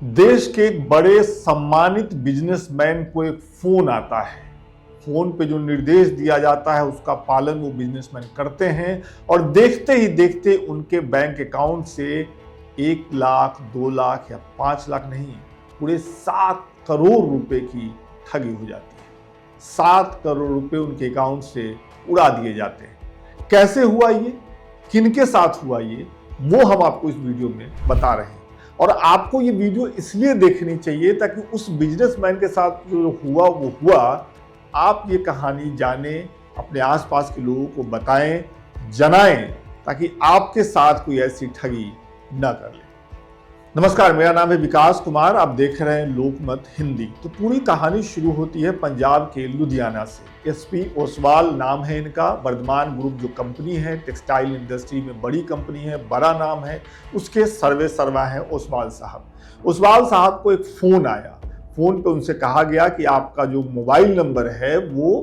देश के एक बड़े सम्मानित बिजनेसमैन को एक फोन आता है। फोन पे जो निर्देश दिया जाता है उसका पालन वो बिजनेसमैन करते हैं और देखते ही देखते उनके बैंक अकाउंट से 1 लाख 2 लाख या 5 लाख नहीं, पूरे 7 करोड़ रुपए की ठगी हो जाती है। 7 करोड़ रुपए उनके अकाउंट से उड़ा दिए जाते हैं। कैसे हुआ ये, किनके साथ हुआ ये, वो हम आपको इस वीडियो में बता रहे हैं। और आपको ये वीडियो इसलिए देखनी चाहिए ताकि उस बिजनेसमैन के साथ जो हुआ वो हुआ, आप ये कहानी जाने, अपने आसपास के लोगों को बताएं, जनाएं, ताकि आपके साथ कोई ऐसी ठगी न कर ले। नमस्कार, मेरा नाम है विकास कुमार, आप देख रहे हैं लोकमत हिंदी। तो पूरी कहानी शुरू होती है पंजाब के लुधियाना से। एसपी ओसवाल नाम है इनका। वर्धमान ग्रुप जो कंपनी है, टेक्सटाइल इंडस्ट्री में बड़ी कंपनी है, बड़ा नाम है, उसके सर्वा हैं ओसवाल साहब। ओसवाल साहब को एक फोन आया। फोन पे उनसे कहा गया कि आपका जो मोबाइल नंबर है वो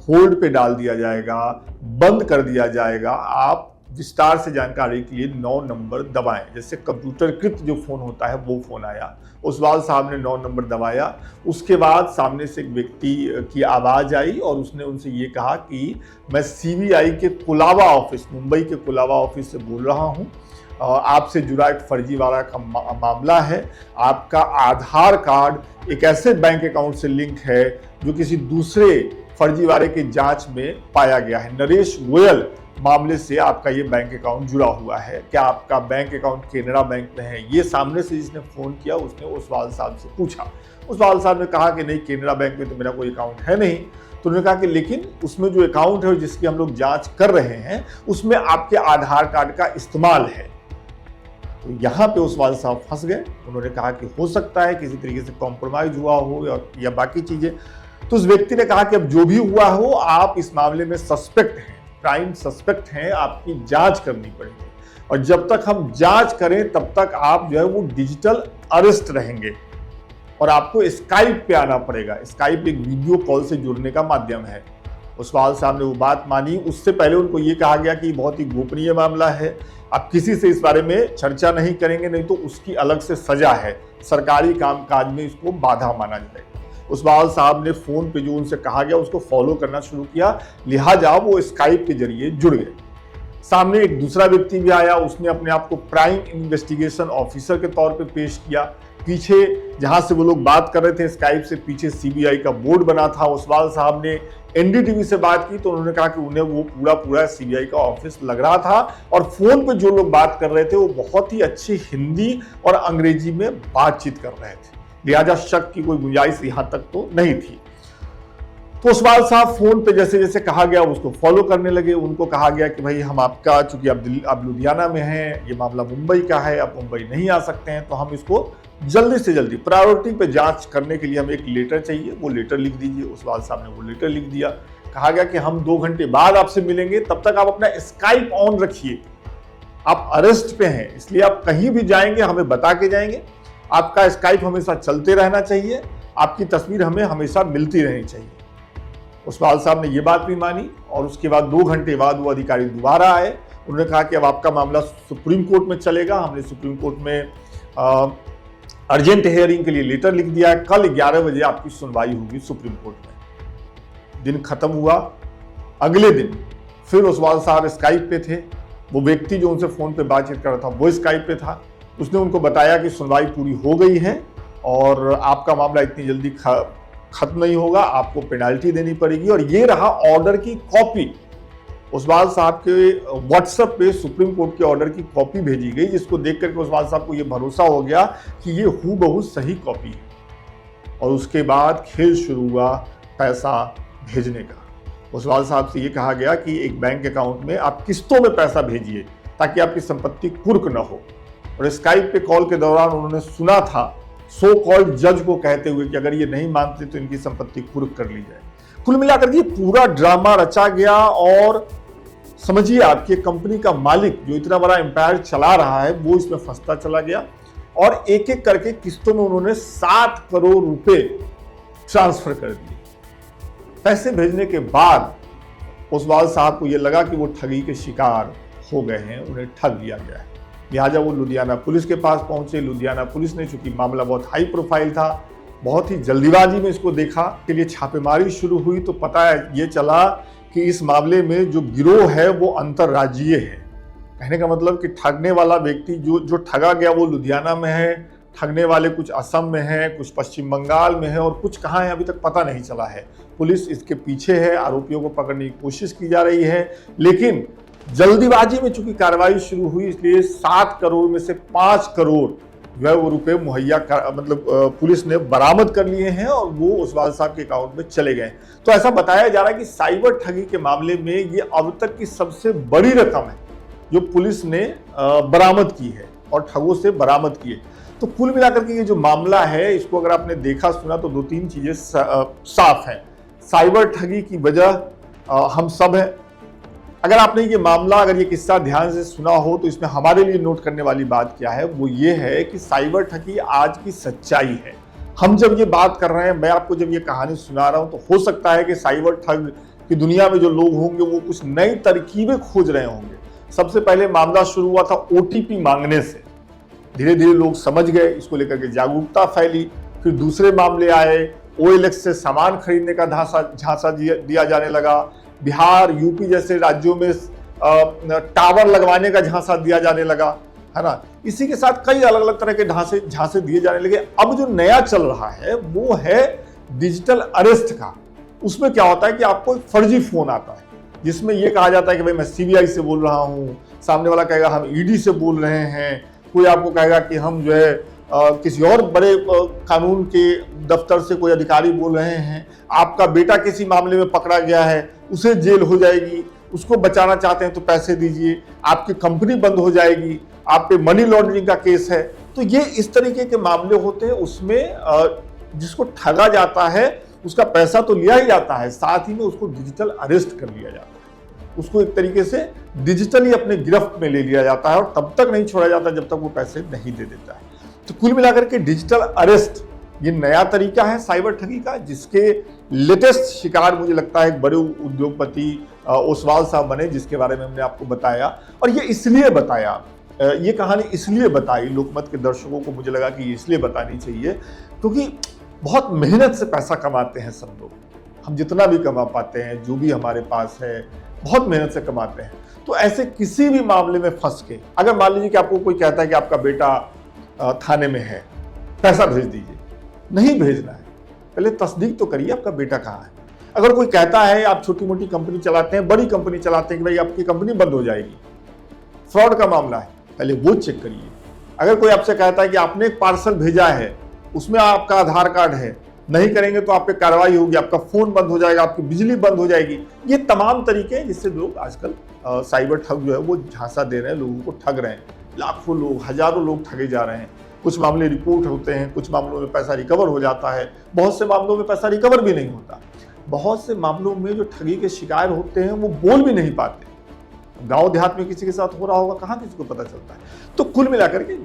होल्ड पे डाल दिया जाएगा, बंद कर दिया जाएगा, आप विस्तार से जानकारी के लिए 9 नंबर दबाएं। जैसे कंप्यूटरकृत जो फोन होता है वो फोन आया। ओसवाल साहब ने 9 नंबर दबाया। उसके बाद सामने से एक व्यक्ति की आवाज आई और उसने उनसे ये कहा कि मैं सीबीआई के कुलाबा ऑफिस, मुंबई के कुलाबा ऑफिस से बोल रहा हूँ। आपसे जुड़ा एक फर्जीवाड़ा का मामला है। आपका आधार कार्ड एक ऐसे बैंक अकाउंट से लिंक है जो किसी दूसरे फर्जीवाड़े की जांच में पाया गया है। नरेश गोयल मामले से आपका ये बैंक अकाउंट जुड़ा हुआ है। क्या आपका बैंक अकाउंट केनरा बैंक में है? ये सामने से जिसने फोन किया उसने ओसवाल साहब से पूछा। ओसवाल साहब ने कहा कि नहीं, केनरा बैंक में तो मेरा कोई अकाउंट है नहीं। तो उन्होंने कहा कि लेकिन उसमें जो अकाउंट है जिसकी हम लोग जांच कर रहे हैं उसमें आपके आधार कार्ड का इस्तेमाल है। तो यहाँ पे ओसवाल साहब फंस गए। उन्होंने कहा कि हो सकता है किसी तरीके से कॉम्प्रोमाइज हुआ हो या बाकी चीजें। तो उस व्यक्ति ने कहा कि अब जो भी हुआ हो, आप इस मामले में सस्पेक्ट हैं, प्राइम सस्पेक्ट हैं, आपकी जांच करनी पड़ेगी और जब तक हम जांच करें तब तक आप जो है वो डिजिटल अरेस्ट रहेंगे और आपको स्काइप पे आना पड़ेगा। स्काइप एक वीडियो कॉल से जुड़ने का माध्यम है। ओसवाल साहब ने वो बात मानी। उससे पहले उनको ये कहा गया कि बहुत ही गोपनीय मामला है, आप किसी से इस बारे में चर्चा नहीं करेंगे, नहीं तो उसकी अलग से सजा है, सरकारी कामकाज में इसको बाधा माना जाएगा। ओसवाल साहब ने फोन पे जो उनसे कहा गया उसको फॉलो करना शुरू किया, लिहाजा वो स्काइप के जरिए जुड़ गए। सामने एक दूसरा व्यक्ति भी आया, उसने अपने आप को प्राइम इन्वेस्टिगेशन ऑफिसर के तौर पे पेश किया। पीछे जहां से वो लोग बात कर रहे थे स्काइप से पीछे सीबीआई का बोर्ड बना था। ओसवाल साहब ने एनडीटीवी से बात की तो उन्होंने कहा कि उन्हें वो पूरा सीबीआई का ऑफिस लग रहा था और फोन पे जो लोग बात कर रहे थे वो बहुत ही अच्छी हिंदी और अंग्रेजी में बातचीत कर रहे थे, लिहाजा शक की कोई गुंजाइश यहां तक तो नहीं थी। तो ओसवाल साहब फोन पे जैसे जैसे कहा गया उसको फॉलो करने लगे। उनको कहा गया कि भाई हम आपका, चूंकि आप लुधियाना में हैं, ये मामला मुंबई का है, आप मुंबई नहीं आ सकते हैं, तो हम इसको जल्दी से जल्दी प्रायोरिटी पे जांच करने के लिए हमें एक लेटर चाहिए, वो लेटर लिख दीजिए। ओसवाल साहब ने वो लेटर लिख दिया। कहा गया कि हम 2 घंटे बाद आपसे मिलेंगे, तब तक आप अपना स्काइप ऑन रखिए, आप अरेस्ट पे हैं इसलिए आप कहीं भी जाएंगे हमें बता के जाएंगे, आपका स्काइप हमेशा चलते रहना चाहिए, आपकी तस्वीर हमें हमेशा मिलती रहनी चाहिए। ओसवाल साहब ने ये बात भी मानी और उसके बाद 2 घंटे बाद वो अधिकारी दोबारा आए। उन्होंने कहा कि अब आपका मामला सुप्रीम कोर्ट में चलेगा। हमने सुप्रीम कोर्ट में अर्जेंट हियरिंग के लिए लेटर लिख दिया है, कल 11 बजे आपकी सुनवाई होगी सुप्रीम कोर्ट में। दिन खत्म हुआ। अगले दिन फिर ओसवाल साहब स्काइप पे थे। वो व्यक्ति जो उनसे फोन पे बातचीत कर रहा था वो स्काइप पे था। उसने उनको बताया कि सुनवाई पूरी हो गई है और आपका मामला इतनी जल्दी खत्म नहीं होगा, आपको पेनाल्टी देनी पड़ेगी। और ये रहा ऑर्डर की कॉपी। ओसवाल साहब के व्हाट्सएप पे सुप्रीम कोर्ट के ऑर्डर की कॉपी भेजी गई, जिसको देख करके ओसवाल साहब को ये भरोसा हो गया कि ये हूबहू सही कॉपी है। और उसके बाद खेल शुरू हुआ पैसा भेजने का। ओसवाल साहब से ये कहा गया कि एक बैंक अकाउंट में आप किस्तों में पैसा भेजिए ताकि आपकी संपत्ति कुर्क न हो। और स्काइप पे कॉल के दौरान उन्होंने सुना था सो कॉल्ड जज को कहते हुए कि अगर ये नहीं मानते तो इनकी संपत्ति कुर्क कर ली जाए। कुल मिलाकर ये पूरा ड्रामा रचा गया और समझिए आपकी कंपनी का मालिक जो इतना बड़ा एम्पायर चला रहा है वो इसमें फंसता चला गया और एक एक करके किस्तों में उन्होंने 7 करोड़ रुपए ट्रांसफर कर दिए। पैसे भेजने के बाद ओसवाल साहब को यह लगा कि वो ठगी के शिकार हो गए हैं, उन्हें ठग लिया गया है। लिहाजा वो लुधियाना पुलिस के पास पहुंचे। लुधियाना पुलिस ने, चूंकि मामला बहुत हाई प्रोफाइल था, बहुत ही जल्दीबाजी में इसको देखा। के लिए छापेमारी शुरू हुई तो पता है ये चला कि इस मामले में जो गिरोह है वो अंतर्राज्यीय है। कहने का मतलब कि ठगने वाला व्यक्ति जो ठगा गया वो लुधियाना में है, ठगने वाले कुछ असम में है, कुछ पश्चिम बंगाल में है और कुछ कहाँ है अभी तक पता नहीं चला है। पुलिस इसके पीछे है, आरोपियों को पकड़ने की कोशिश की जा रही है, लेकिन जल्दीबाजी में चूंकि कार्रवाई शुरू हुई इसलिए 7 करोड़ में से 5 करोड़ जो है वो रुपए मुहैया पुलिस ने बरामद कर लिए हैं और वो ओसवाल साहब के अकाउंट में चले गए। तो ऐसा बताया जा रहा है कि साइबर ठगी के मामले में ये अब तक की सबसे बड़ी रकम है जो पुलिस ने बरामद की है और ठगों से बरामद की है। तो कुल मिलाकर के ये जो मामला है इसको अगर आपने देखा सुना तो 2-3 चीजें साफ हैं। साइबर ठगी की वजह हम सब हैं। अगर आपने ये मामला, अगर ये किस्सा ध्यान से सुना हो तो इसमें हमारे लिए नोट करने वाली बात क्या है, वो ये है कि साइबर ठगी आज की सच्चाई है। हम जब ये बात कर रहे हैं, मैं आपको जब ये कहानी सुना रहा हूं तो हो सकता है कि साइबर ठग की दुनिया में जो लोग होंगे वो कुछ नई तरकीबें खोज रहे होंगे। सबसे पहले मामला शुरू हुआ था OTP मांगने से, धीरे धीरे लोग समझ गए, इसको लेकर के जागरूकता फैली। फिर दूसरे मामले आए, OLX से सामान खरीदने का झांसा दिया जाने लगा। बिहार, यूपी जैसे राज्यों में टावर लगवाने का झांसा दिया जाने लगा, है ना। इसी के साथ कई अलग अलग तरह के झांसे दिए जाने लगे। अब जो नया चल रहा है वो है डिजिटल अरेस्ट का। उसमें क्या होता है कि आपको एक फर्जी फोन आता है जिसमें यह कहा जाता है कि भाई मैं CBI से बोल रहा हूँ, सामने वाला कहेगा हम ED से बोल रहे हैं, कोई आपको कहेगा कि हम जो है किसी और बड़े कानून के दफ्तर से कोई अधिकारी बोल रहे हैं, आपका बेटा किसी मामले में पकड़ा गया है, उसे जेल हो जाएगी, उसको बचाना चाहते हैं तो पैसे दीजिए, आपकी कंपनी बंद हो जाएगी, आप पे मनी लॉन्ड्रिंग का केस है। तो ये इस तरीके के मामले होते हैं। उसमें जिसको ठगा जाता है उसका पैसा तो लिया ही जाता है, साथ ही में उसको डिजिटल अरेस्ट कर लिया जाता है, उसको एक तरीके से डिजिटली अपने गिरफ्त में ले लिया जाता है और तब तक नहीं छोड़ा जाता जब तक वो पैसे नहीं दे देता है। तो कुल मिलाकर के डिजिटल अरेस्ट ये नया तरीका है साइबर ठगी का, जिसके लेटेस्ट शिकार मुझे लगता है एक बड़े उद्योगपति ओसवाल साहब बने, जिसके बारे में हमने आपको बताया। और ये इसलिए बताया, ये कहानी इसलिए बताई लोकमत के दर्शकों को, मुझे लगा कि इसलिए बतानी चाहिए क्योंकि बहुत मेहनत से पैसा कमाते हैं सब लोग। हम जितना भी कमा पाते हैं, जो भी हमारे पास है, बहुत मेहनत से कमाते हैं। तो ऐसे किसी भी मामले में फंस के, अगर मान लीजिए कि आपको कोई कहता है कि आपका बेटा थाने में है, पैसा भेज दीजिए, नहीं भेजना है, पहले तस्दीक तो करिए आपका बेटा कहाँ है। अगर कोई कहता है आप छोटी मोटी कंपनी चलाते हैं, बड़ी कंपनी चलाते हैं कि भाई आपकी कंपनी बंद हो जाएगी, फ्रॉड का मामला है, पहले वो चेक करिए। अगर कोई आपसे कहता है कि आपने एक पार्सल भेजा है, उसमें आपका आधार कार्ड है, नहीं करेंगे तो आप पे कार्रवाई होगी, आपका फोन बंद हो जाएगा, आपकी बिजली बंद हो जाएगी, ये तमाम तरीके हैं जिससे लोग आजकल साइबर ठग जो है वो झांसा दे रहे हैं, लोगों को ठग रहे हैं। लाखों लोग, हजारों लोग ठगे जा रहे हैं। कुछ मामले रिपोर्ट होते हैं, कुछ मामलों में पैसा रिकवर हो जाता है, बहुत से मामलों में पैसा रिकवर भी नहीं होता। बहुत से मामलों में जो ठगी के शिकार होते हैं वो बोल भी नहीं पाते। गांव देहात में किसी के साथ हो रहा होगा, कहाँ किसी को पता चलता है। तो कुल मिलाकर के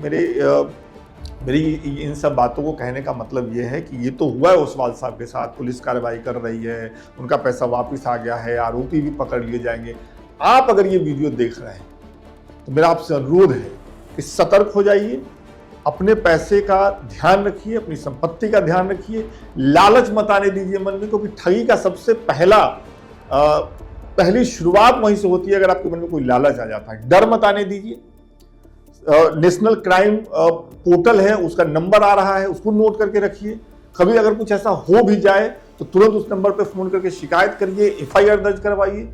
मेरी इन सब बातों को कहने का मतलब ये है कि ये तो हुआ है ओसवाल साहब के साथ, पुलिस कार्रवाई कर रही है, उनका पैसा वापस आ गया है, आरोपी भी पकड़ लिए जाएंगे। आप अगर ये वीडियो देख रहे हैं तो मेरा आपसे अनुरोध है कि सतर्क हो जाइए, अपने पैसे का ध्यान रखिए, अपनी संपत्ति का ध्यान रखिए, लालच मत आने दीजिए मन में, क्योंकि ठगी का सबसे पहली शुरुआत वहीं से होती है अगर आपके मन में कोई लालच आ जाता है। डर मत आने दीजिए। नेशनल क्राइम पोर्टल है, उसका नंबर आ रहा है, उसको नोट करके रखिए। कभी अगर कुछ ऐसा हो भी जाए तो तुरंत उस नंबर पर फोन करके शिकायत करिए, FIR दर्ज करवाइए।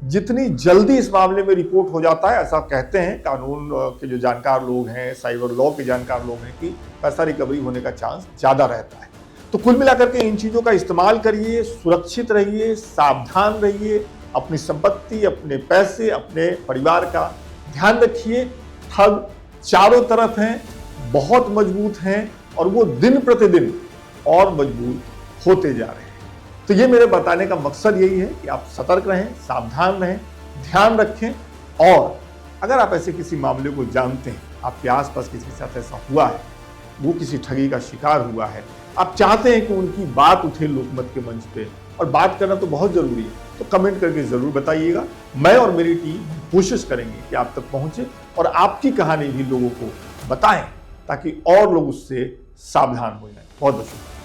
जितनी जल्दी इस मामले में रिपोर्ट हो जाता है, ऐसा कहते हैं कानून के जो जानकार लोग हैं, साइबर लॉ के जानकार लोग हैं, कि पैसा रिकवरी होने का चांस ज़्यादा रहता है। तो कुल मिलाकर के इन चीज़ों का इस्तेमाल करिए, सुरक्षित रहिए, सावधान रहिए, अपनी संपत्ति, अपने पैसे, अपने परिवार का ध्यान रखिए। ठग चारों तरफ हैं, बहुत मजबूत हैं और वो दिन प्रतिदिन और मजबूत होते जा रहे हैं। तो ये मेरे बताने का मकसद यही है कि आप सतर्क रहें, सावधान रहें, ध्यान रखें। और अगर आप ऐसे किसी मामले को जानते हैं, आपके आसपास किसी के साथ ऐसा हुआ है, वो किसी ठगी का शिकार हुआ है, आप चाहते हैं कि उनकी बात उठे लोकमत के मंच पे, और बात करना तो बहुत जरूरी है, तो कमेंट करके जरूर बताइएगा। मैं और मेरी टीम कोशिश करेंगे कि आप तक पहुंचे और आपकी कहानी भी लोगों को बताएं, ताकि और लोग उससे सावधान हो जाएं। बहुत बहुत शुक्रिया।